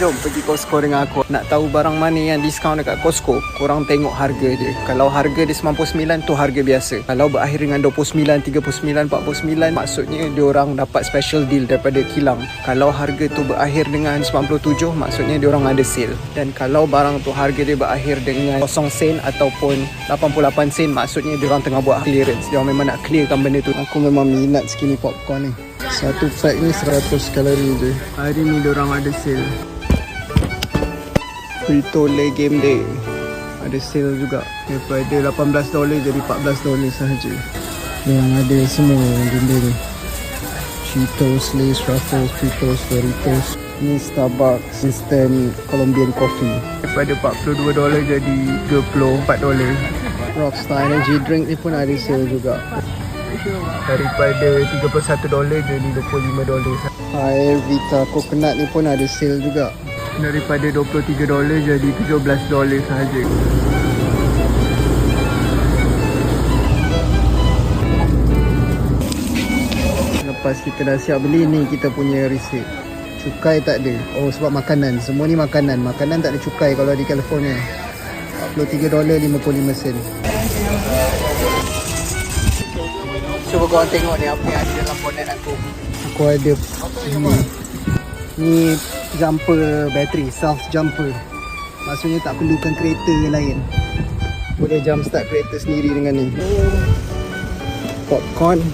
Jom pergi Costco dengan aku. Nak tahu barang mana yang diskaun dekat Costco, korang tengok harga dia. Kalau harga dia 99 tu harga biasa. Kalau berakhir dengan 29, 39, 49, maksudnya diorang dapat special deal daripada kilang. Kalau harga tu berakhir dengan 97, maksudnya diorang ada sale. Dan kalau barang tu harga dia berakhir dengan 0 sen ataupun 88 sen, maksudnya diorang tengah buat clearance. Diorang memang nak clearkan benda tu. Aku memang minat skinny popcorn ni. Satu pack ni 100 kalori je. Hari ni diorang ada sale. Frito-Lay Game Day ada sale juga, daripada $18 jadi $14 sahaja. Yang ada semua benda ni, Cheetos, Lay's, Ruffles, Fritos, Doritos. Ni Starbucks Instant Colombian Coffee, daripada $42 jadi $24. Rockstar Energy Drink ni pun ada sale juga, daripada $31 jadi $25. Air Vita Coconut ni pun ada sale juga, daripada $23 jadi $17 sahaja. Lepas kita dah siap beli, ni kita punya resit. Cukai tak ada. Oh, sebab makanan. Semua ni makanan. Makanan tak ada cukai kalau di California. $43.55 sen. Cuba korang tengok ni apa yang ada dalam bonnet aku. Aku ada ni jumper bateri, self jumper. Maksudnya tak perlukan kereta lain, boleh jump start kereta sendiri dengan ni. Popcorn